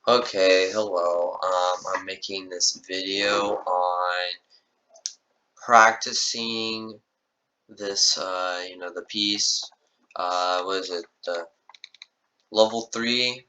Okay, hello. I'm making this video on practicing this, the piece. What is it? The level 3.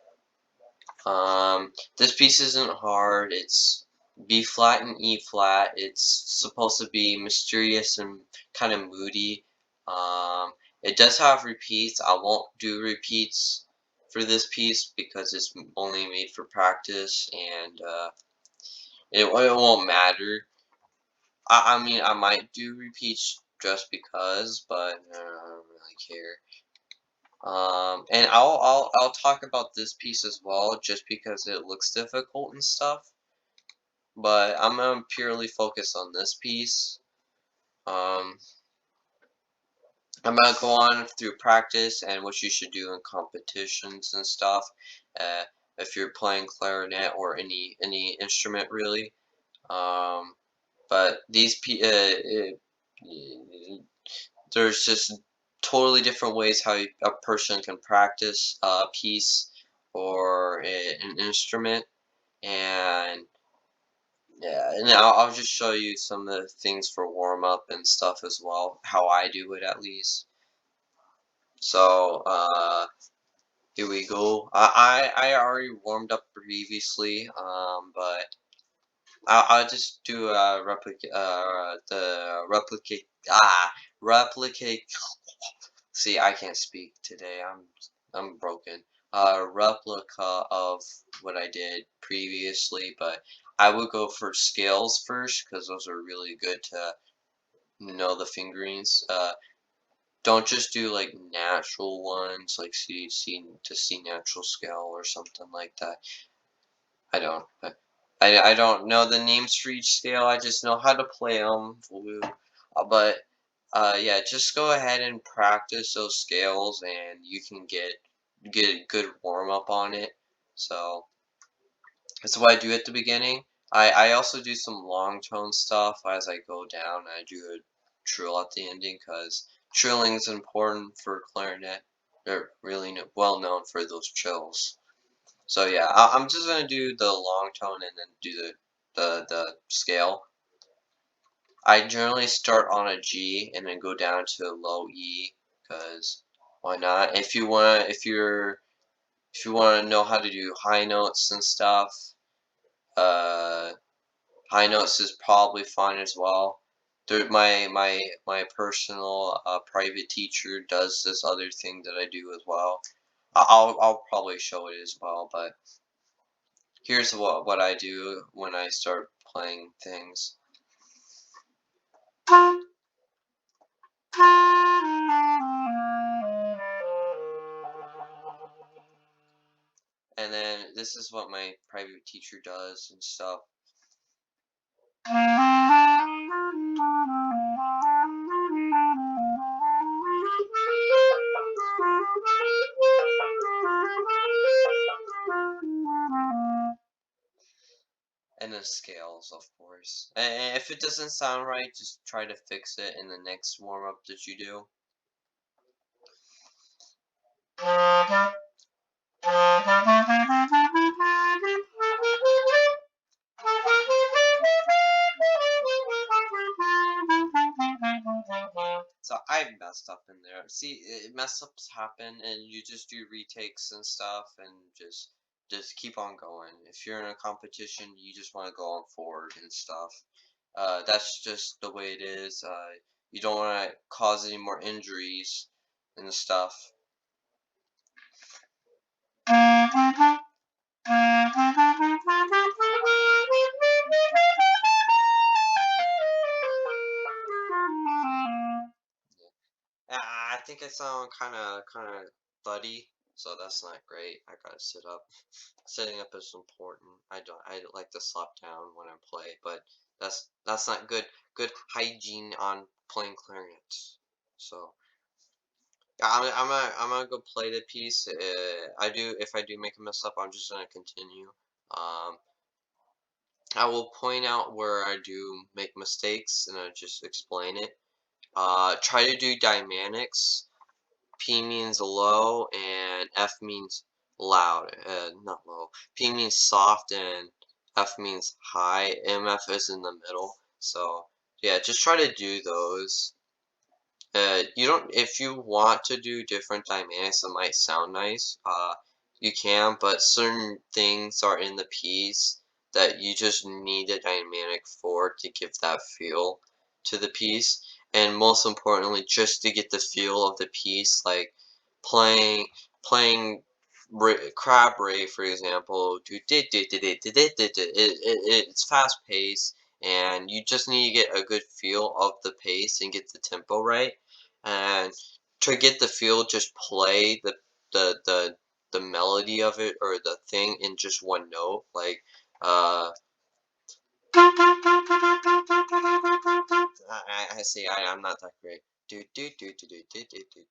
This piece isn't hard. It's B flat and E flat. It's supposed to be mysterious and kind of moody. Um, it does have repeats. I won't do repeats for this piece because it's only made for practice and it won't matter. I mean, I might do repeats just because, but I don't really care. And I'll talk about this piece as well, just because it looks difficult and stuff. But I'm gonna purely focus on this piece. Um, I'm gonna go on through practice and what you should do in competitions and stuff. Uh, if you're playing clarinet or any instrument really. Um, but there's just totally different ways how a person can practice a piece or an instrument, and yeah, and I'll just show you some of the things for warm up and stuff as well, how I do it at least. So here we go. I already warmed up previously, but I'll just do a replicate. See, I can't speak today. I'm broken. Replica of what I did previously, but I would go for scales first because those are really good to know the fingerings. Don't just do like natural ones, like C natural scale or something like that. I don't. I don't know the names for each scale. I just know how to play them. But yeah, just go ahead and practice those scales, and you can get a good warm up on it. So that's what I do at the beginning. I also do some long tone stuff as I go down. I do a trill at the ending because trilling is important for clarinet. They're really well known for those trills. So yeah, I'm just gonna do the long tone and then do the scale. I generally start on a G and then go down to a low E because why not? If you wanna know how to do high notes and stuff, uh, high notes is probably fine as well. My personal private teacher does this other thing that I do as well. I'll probably show it as well, but here's what I do when I start playing things. And then this is what my private teacher does and stuff. And then scales, of course. And if it doesn't sound right, just try to fix it in the next warm-up that you do. So I messed up in there. See, mess ups happen, and you just do retakes and stuff, and just keep on going. If you're in a competition, you just want to go on forward and stuff. That's just the way it is. You don't want to cause any more injuries and stuff. I think I sound kind of thuddy, so that's not great. I gotta sit up. Sitting up is important. I like to slap down when I play, but that's not good hygiene on playing clarinets. So yeah, I'm gonna go play the piece. If I do make a mess up, I'm just gonna continue. Um, I will point out where I do make mistakes and I just explain it. Try to do dynamics. P means low and F means loud, not low. P means soft and F means high. MF is in the middle. So yeah, just try to do those. You don't, if you want to do different dynamics that might sound nice, you can, but certain things are in the piece that you just need a dynamic for to give that feel to the piece. And most importantly, just to get the feel of the piece, like playing, playing Crab Ray, for example, it's fast paced, and you just need to get a good feel of the pace and get the tempo right. And to get the feel, just play the the the melody of it or the thing in just one note, like I see I'm not that great. Do do do do do do do do.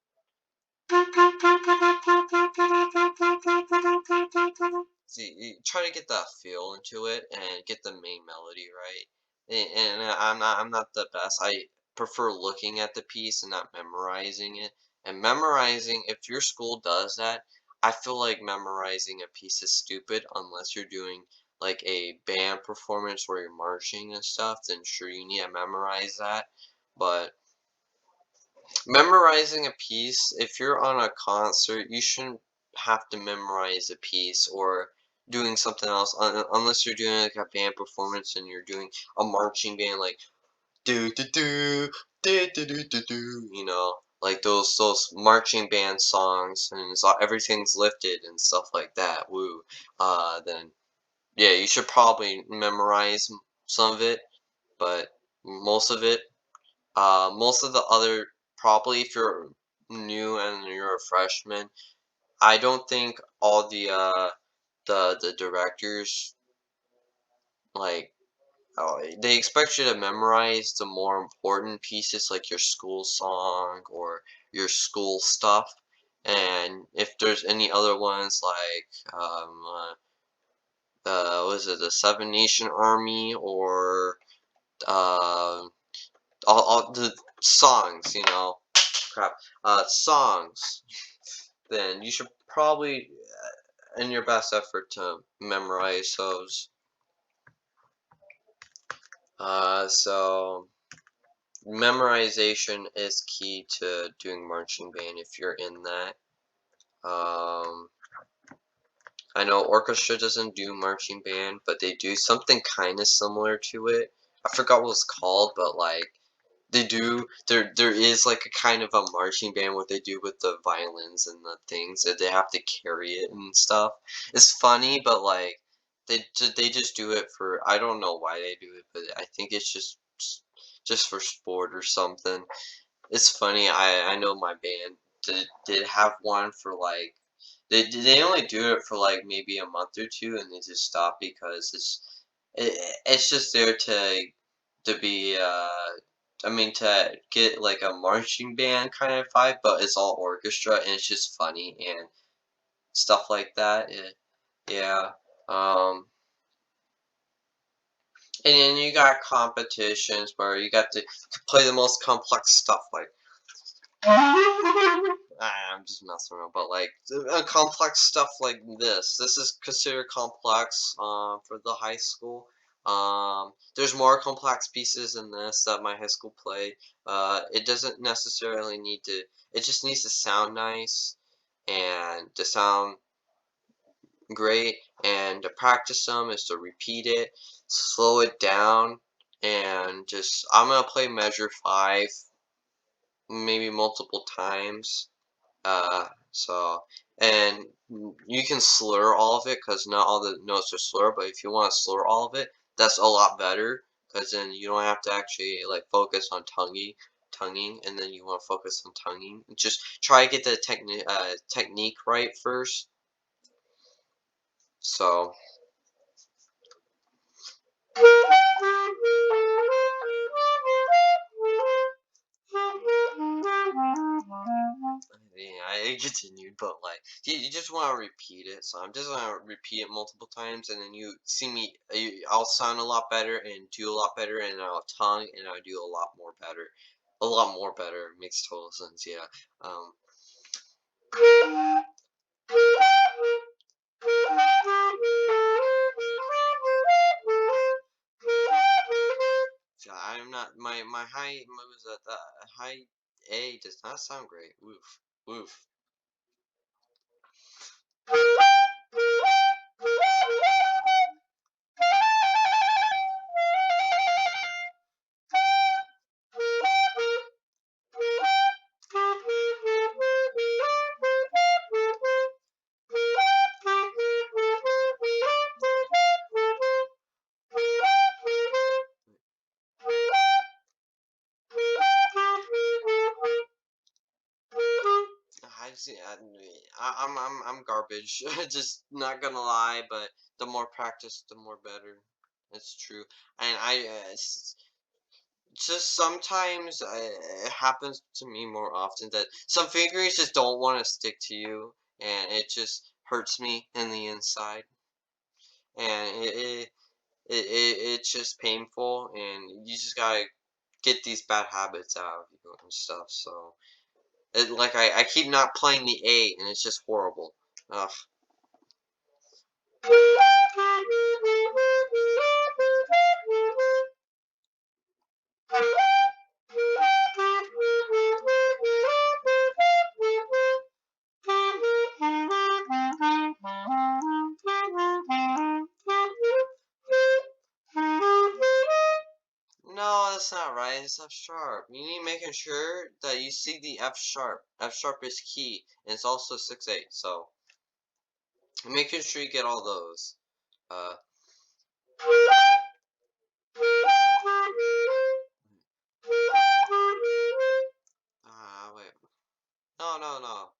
See, you try to get that feel into it and get the main melody right. And I'm not the best. I prefer looking at the piece and not memorizing it. And memorizing, if your school does that, I feel like memorizing a piece is stupid unless you're doing like a band performance where you're marching and stuff, then sure you need to memorize that. But memorizing a piece, if you're on a concert, you shouldn't have to memorize a piece or doing something else unless you're doing like a band performance and you're doing a marching band like do do do do, like those marching band songs and everything's lifted and stuff like that. Woo. Then yeah, you should probably memorize some of it, but most of it most of the other, probably if you're new and you're a freshman, I don't think all the directors like they expect you to memorize the more important pieces like your school song or your school stuff. And if there's any other ones like was it the Seven Nation Army or uh all the songs, crap, songs, then you should probably, in your best effort to memorize those. So memorization is key to doing marching band if you're in that. Um, I know orchestra doesn't do marching band, but they do something kind of similar to it. I forgot what it's called, but like they do. There is like a kind of a marching band what they do with the violins and the things that they have to carry it and stuff. It's funny, but like they just do it for, I don't know why they do it, but I think it's just for sport or something. It's funny. I know my band did have one for like they only do it for like maybe a month or two and they just stop because it's just there to be I mean to get like a marching band kind of vibe, but it's all orchestra and it's just funny and stuff like that. Yeah. Um and then you got competitions where you got to play the most complex stuff like I'm just messing around, but like complex stuff like this. This is considered complex for the high school. There's more complex pieces in this that my high school played. It doesn't necessarily need to. It just needs to sound nice and to sound great. And to practice them is to repeat it, slow it down, and just I'm gonna play measure five maybe multiple times. So, and you can slur all of it because not all the notes are slur, but if you want to slur all of it, that's a lot better because then you don't have to actually like focus on tonguing, and then you want to focus on tonguing. Just try to get the technique right first. So, yeah, I continued, but like you just want to repeat it. So I'm just gonna repeat it multiple times, and then you see me. I'll sound a lot better and do a lot better, and I'll tongue and I'll do a lot more better. A lot more better makes total sense. Yeah. Um. my high moves at the high A does not sound great. Woof. Woof. I see. I'm garbage. Just not gonna lie, but the more practice, the more better. It's true, and just sometimes it happens to me more often that some fingers just don't want to stick to you, and it just hurts me in the inside, and it's just painful, and you just gotta get these bad habits out of you and stuff. So. Like I keep not playing the A, and it's just horrible. Ugh. No, that's not right. It's F sharp. You need making sure that you see the F sharp. F sharp is key, and it's also 6/8. So making sure you get all those. Uh. Ah, wait. No, no, no.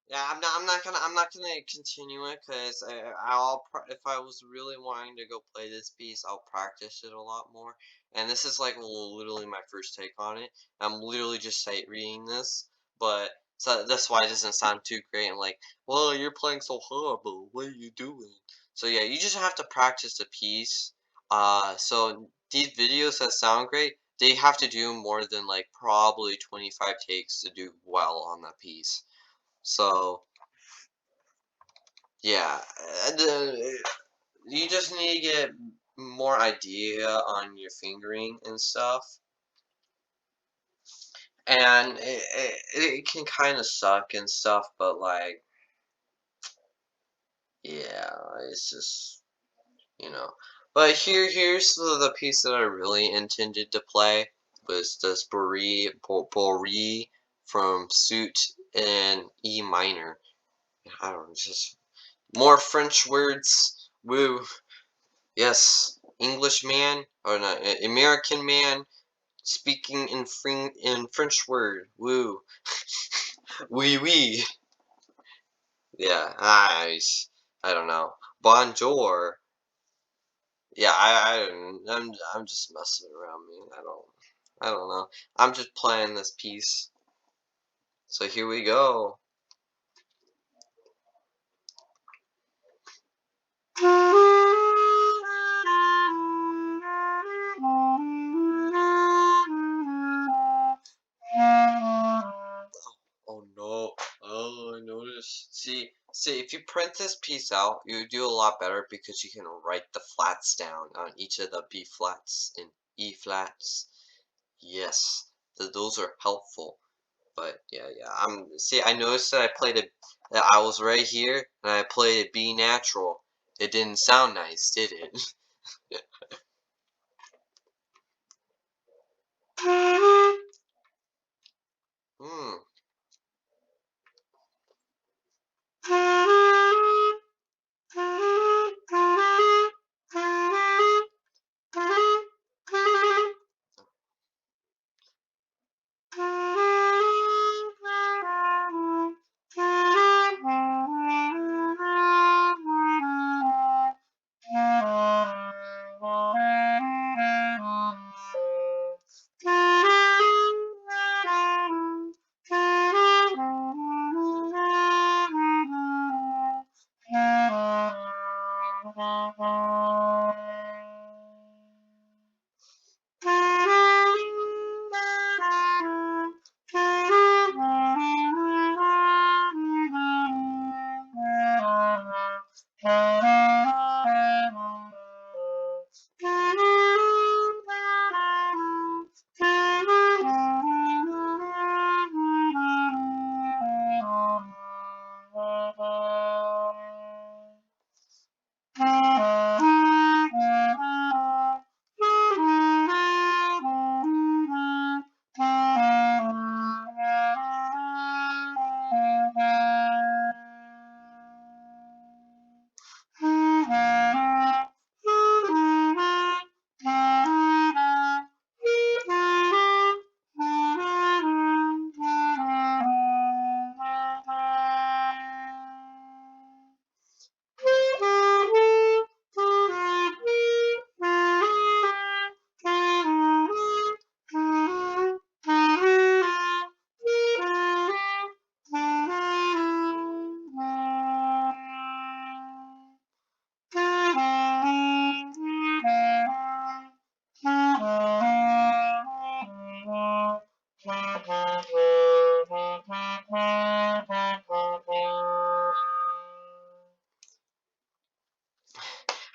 Yeah, I'm not gonna continue it because if I was really wanting to go play this piece, I'll practice it a lot more. And this is like literally my first take on it. I'm literally just sight reading this, but so that's why it doesn't sound too great. I'm like, well, you're playing so horrible. What are you doing? So yeah, you just have to practice the piece. So these videos that sound great, they have to do more than like probably 25 takes to do well on that piece. So yeah, you just need to get more idea on your fingering and stuff, and it can kind of suck and stuff, but like yeah, it's just you know. But here's the piece that I really intended to play was this Bourrée from Suite in E minor. I don't know, just more French words. Woo. Yes, English man or no, American man speaking in French word. Woo. Oui, oui. Yeah, nice. I don't know. Bonjour. Yeah, I'm just messing around, man. I don't know. I'm just playing this piece. So here we go. Oh no. Oh, I noticed. See, if you print this piece out, you do a lot better because you can write the flats down on each of the B flats and E flats. Yes, those are helpful. But yeah. See, I noticed that that I was right here and I played a B natural. It didn't sound nice, did it? Hmm.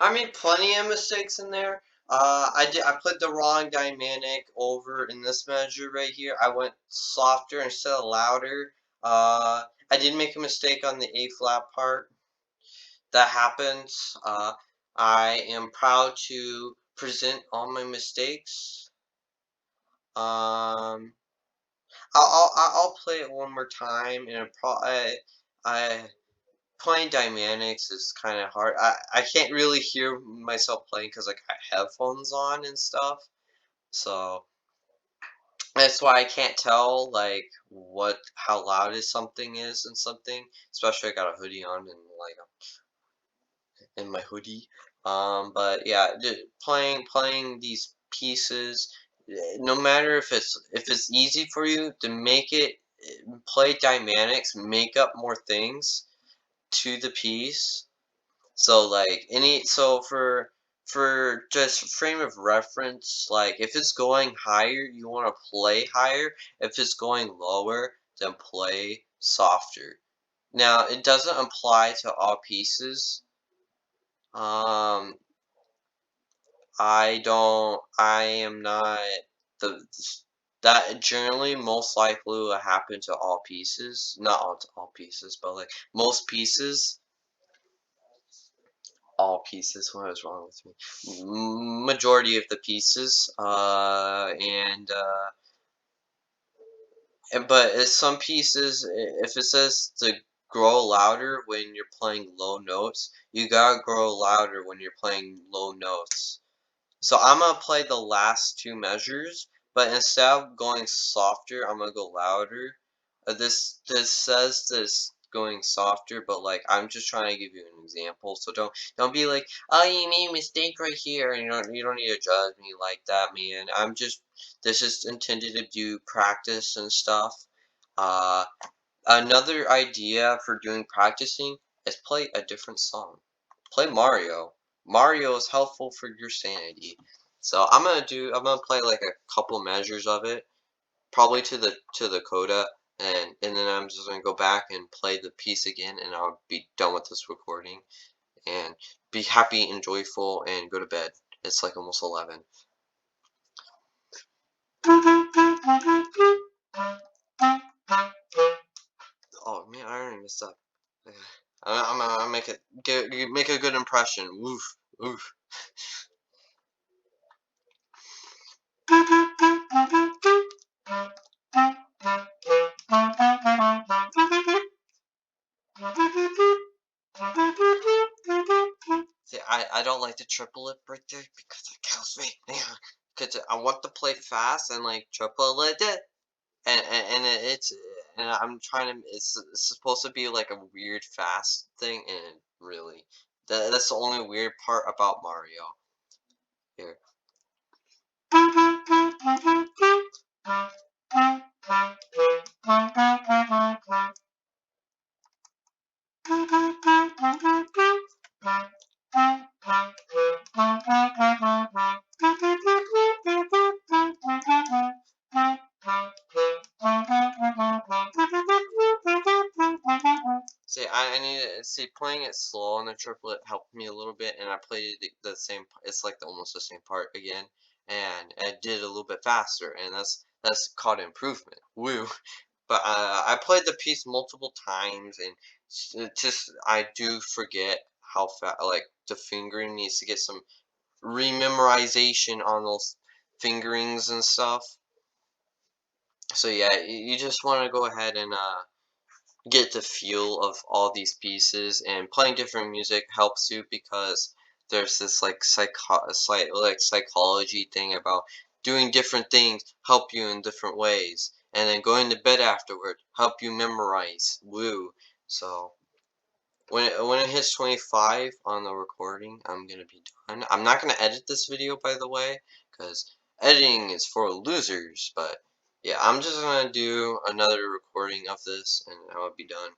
I made plenty of mistakes in there. I put the wrong dynamic over in this measure right here. I went softer instead of louder. I did make a mistake on the A flat part. That happens. I am proud to present all my mistakes. Um, I'll play it one more time, and I playing dynamics is kind of hard. I can't really hear myself playing because like I got headphones on and stuff. So that's why I can't tell like what how loud is something is and something. Especially I got a hoodie on and like in my hoodie. But yeah, playing these pieces, no matter if it's easy for you to make it play dynamics, make up more things to the piece. So like for just frame of reference, like if it's going higher, you want to play higher. If it's going lower, then play softer. Now, it doesn't apply to all pieces. Um, I am not the that generally most likely will happen to all pieces. Not all to all pieces, but like most pieces, all pieces. What is wrong with me? Majority of the pieces. But some pieces, if it says to grow louder when you're playing low notes, you gotta grow louder when you're playing low notes. So I'm gonna play the last two measures, but instead of going softer, I'm gonna go louder. This says this going softer, but like I'm just trying to give you an example. So don't be like, oh, you made a mistake right here, and you don't need to judge me like that, man. This is intended to do practice and stuff. Uh, Another idea for doing practicing is play a different song. Play Mario. Mario is helpful for your sanity. So I'm gonna play like a couple measures of it, probably to the coda, and then I'm just gonna go back and play the piece again, and I'll be done with this recording and be happy and joyful and go to bed. It's like almost 11. Oh man, I already messed up. I'm gonna make a good impression. Woof, woof. See, I don't like the triple lip right there because it kills me. Because I want to play fast and like triple lip it, it's and I'm trying to. It's supposed to be like a weird fast thing, and really, that's the only weird part about Mario. Here. See, I need to see playing it slow on the triplet helped me a little bit, and I played it the same. It's like almost the same part again, and I did it a little bit faster, and that's called improvement. Woo! But I played the piece multiple times, and just I do forget how fast. Like the fingering needs to get some rememorization on those fingerings and stuff. So yeah, you just want to go ahead and get the feel of all these pieces, and playing different music helps you because there's this like psychology thing about doing different things help you in different ways, and then going to bed afterward help you memorize. Woo. So when it hits 25 on the recording, I'm gonna be done. I'm not gonna edit this video, by the way, because editing is for losers. But yeah, I'm just gonna do another recording of this, and I'll be done.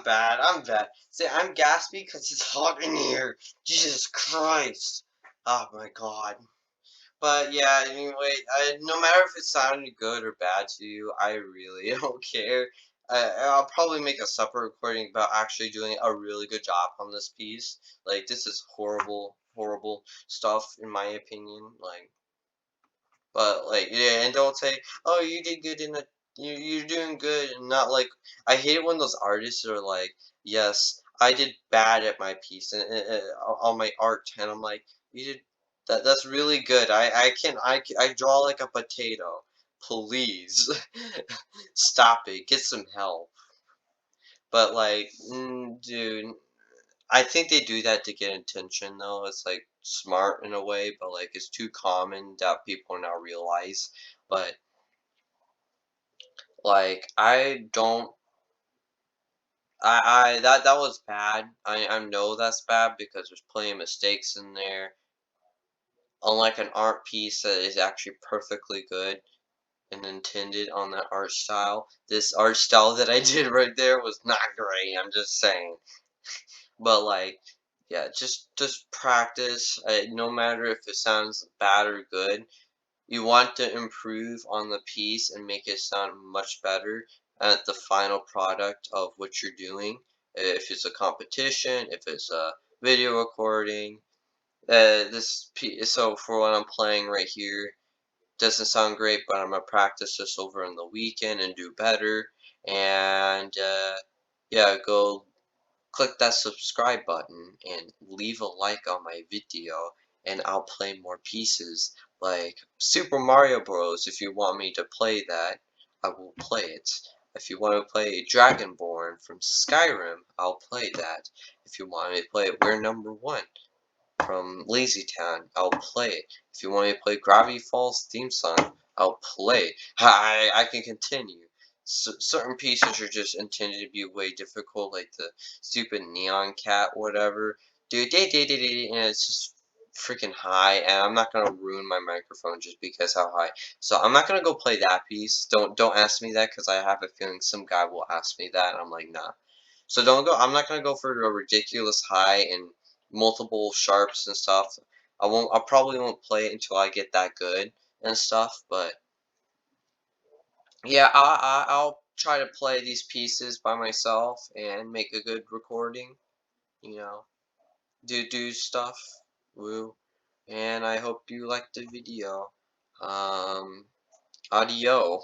I'm bad. I'm bad. See, I'm gaspy because it's hot in here. Jesus Christ. Oh my God. But yeah, anyway, no matter if it sounded good or bad to you, I really don't care. I'll probably make a separate recording about actually doing a really good job on this piece. Like, this is horrible, horrible stuff in my opinion. Like, but like, yeah, and don't say, "Oh, you did good in a, you're doing good," and not like, I hate it when those artists are like, "Yes, I did bad at my piece and on my art," and I'm like, "You did that's really good. I draw like a potato. Please, stop it. Get some help." But like, dude, I think they do that to get attention though. It's like smart in a way, but like it's too common that people now realize. But like I don't I that was bad. I know that's bad because there's plenty of mistakes in there. Unlike an art piece that is actually perfectly good and intended on that art style. This art style that I did right there was not great. I'm just saying. But like, yeah, just practice. No matter if it sounds bad or good, you want to improve on the piece and make it sound much better at the final product of what you're doing. If it's a competition, if it's a video recording, so for what I'm playing right here, doesn't sound great, but I'm gonna practice this over on the weekend and do better. And yeah, go click that subscribe button and leave a like on my video and I'll play more pieces like Super Mario Bros. If you want me to play that, I will play it. If you want to play Dragonborn from Skyrim, I'll play that. If you want me to play We're Number One from Lazy Town, I'll play it. If you want me to play Gravity Falls theme song, I'll play it. I can continue. Certain pieces are just intended to be way difficult, like the stupid neon cat, whatever. Dude, and it's just freaking high, and I'm not gonna ruin my microphone just because how high. So I'm not gonna go play that piece. Don't ask me that because I have a feeling some guy will ask me that, and I'm like, nah. So don't go. I'm not gonna go for a ridiculous high and multiple sharps and stuff. I won't. I probably won't play it until I get that good and stuff. But yeah, I'll try to play these pieces by myself and make a good recording. You know, do stuff. Woo. And I hope you liked the video. Audio.